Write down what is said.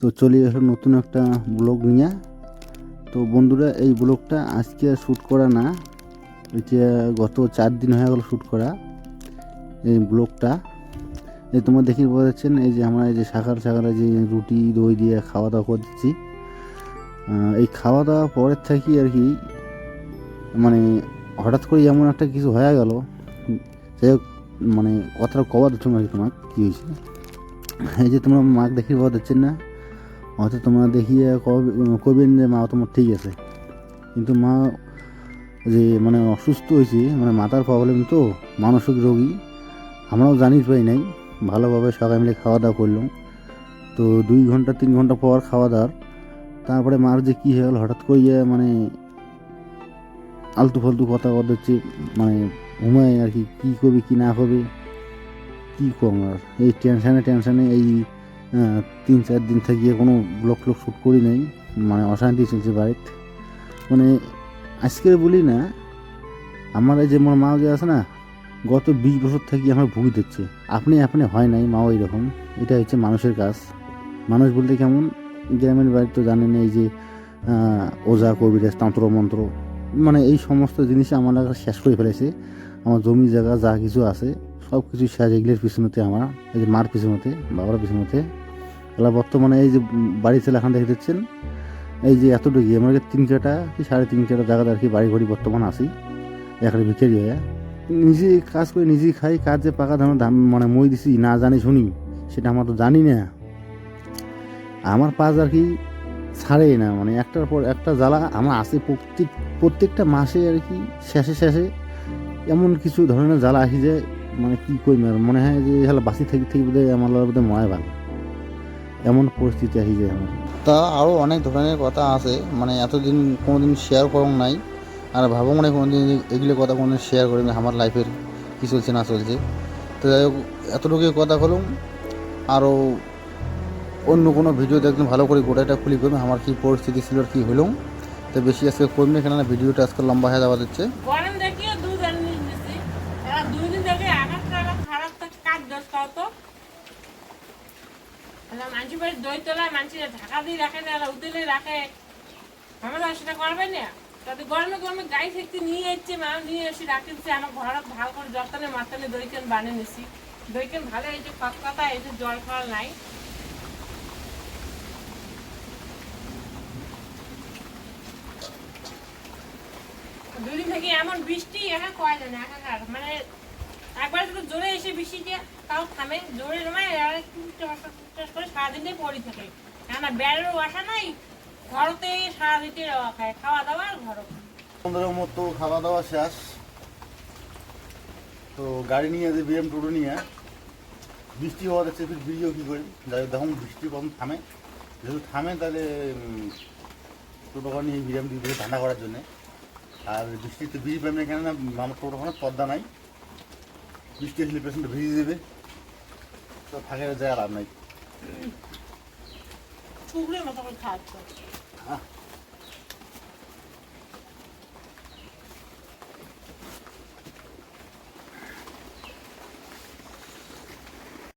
তো চলে আসলো নতুন একটা ব্লগ নিয়ে। তো বন্ধুরা, এই ব্লগটা আজকে আর শ্যুট করা না, এটা গত 4 দিন হয়ে গেল শ্যুট করা এই ব্লগটা। এই তোমরা দেখি পাচ্ছেন, এই যে আমরা এই যে সকালে যে রুটি দই দিয়ে খাওয়া দাওয়া করছি। এই খাওয়া দাওয়া পরের থাকি আর কি, মানে হঠাৎ করে এমন একটা কিছু হয়ে গেল। যাই হোক, মানে কথাটা কবার দিচ্ছ আর কি, তোমার কী হয়েছে। এই যে তোমরা মাকে দেখি পাওয়া যাচ্ছেন না, হয়তো তোমরা দেখিয়ে কবেন যে মা তোমার ঠিক আছে, কিন্তু মা যে মানে অসুস্থ হয়েছে, মানে মাথার প্রবলেম, তো মানসিক রোগী। আমরাও জানিস পাই নাই ভালোভাবে, সবাই মিলে খাওয়া দাওয়া করলাম। তো 2 ঘন্টা 3 ঘন্টা পর খাওয়া দাওয়ার তারপরে মার যে কী হয়ে গেল হঠাৎ করে, মানে আলতু ফালতু কথা হচ্ছে, মানে ঘুমায় আর কি, কী করবে কী না করবে কী কম। আর এই টেনশানে এই 3-4 দিন থাকিয়ে কোনো ব্লগ শ্যুট করি নাই, মানে অশান্তি চলছে বাড়িতে। মানে আজকের বলি না, আমার এই যে আমার মা যে আছে না, গত 20 বছর থেকে আমার ভুগি দিচ্ছে। আপনি হয় নাই মাও এইরকম। এটা হচ্ছে মানুষের কাজ। মানুষ বলতে কেমন, গ্রামের বাড়িতে তো জানেন, এই যে ওঝা কবিরাজ তন্ত্র মন্ত্র, মানে এই সমস্ত জিনিস আমার লাগা শেষ করে ফেলেছে। আমার জমি জায়গা যা কিছু আছে সব কিছু শেষ, এগুলোর পিছনেতে, আমার এই যে মার পিছনেতে, বাবার পিছনেতে। এলা বর্তমানে এই যে বাড়ি ছেলে এখান দেখে দিচ্ছেন, এই যে এতটুকু আমার 3 কাটা কি 3.5 কাটা জায়গা আর কি বাড়ি ঘড়ি বর্তমান আসি, একটা ভিখারি হয়ে নিজে কাজ করে নিজেই খাই। কাজ যে পাকা ধান মানে মই দিছি না জানি শুনি, সেটা আমরা তো জানি না। আমার পাজ আর কি ছাড়েই না, মানে একটার পর একটা জ্বালা আমার আসে প্রত্যেকটা মাসে আর কি, শেষে এমন কিছু ধরনের জ্বালা আসি যে, মানে কী করি, মনে হয় যে হলে বাসি থেকে বোধহয় আমার বোধহয় ময় ভালো, এমন পরিস্থিতি আসি যায় আমার। তা আরও অনেক ধরনের কথা আছে, মানে এতদিন কোনোদিন শেয়ার করুন নাই, আর ভাবো মানে কোনোদিন এগুলো কথা কোনোদিন শেয়ার করি আমার লাইফের কী চলছে না চলছে। তো যাই হোক, এতটুকু কথা হলাম। আরও অন্য কোনো ভিডিও দেখবেন ভালো করে গোটাটা খুলি করবেন আমার কী পরিস্থিতি ছিল আর কী হলো। তো বেশি আজকে করবেন, কেননা ভিডিওটা আজকে লম্বা হয়ে যাওয়া দিচ্ছে। গরম দেখিও দুধ আনি দিছি, এরা 2 দিন থেকে আঘাত খারাপ থাকে, কাজ দশ খাও তো মানসি বাড়ি দই তোলায় মানসি ঢাকা দিয়ে রাখে না, এরা উতেলে রাখে, আমরা সেটা করবে না। তাদের গরমে গাই থেকে নিয়ে যাচ্ছে, মা নিয়ে এসে রাখি দিচ্ছে, আমার ঘরে ভালো করে যত্নে মাত্রানে দই কেন বানিয়ে নিছি। দই কেন ভালো এই যে কথা এই যে জল খাওয়া নাই। দুদিন থেকে এমন বৃষ্টি একা কয় যায় না, একাকার, মানে একবার তো জোরে এসে বৃষ্টিতে তাও থামে, জোরে নয় করে সারাদিনে পড়ে থাকে, কেন বেড়েরও বাসা নাই, ঘরতে সারাদিনে রওয়া খায়, খাওয়া দাওয়া আর ঘর। বন্ধুদের মতো খাওয়া দাওয়া শেষ, তো গাড়ি নিয়ে যে বিএম টোটো নিয়ে বৃষ্টি হওয়া যাচ্ছে, ফির ভিডিও কী করি। যাই দেখুন বৃষ্টি কখন থামে, যেহেতু থামে তাহলে টোটোখানি নিয়ে বিএম দিয়ে ঠান্ডা করার জন্যে। আর বৃষ্টিতে ভিজি পাবে না, কেন না আমার টোটোখানে পদ্মা নাই, বৃষ্টি আসলে পেছনটা ভিজে দেবে, তো থাকে যায় লাভ নাই। মতো করে খাওয়াচ্ছে।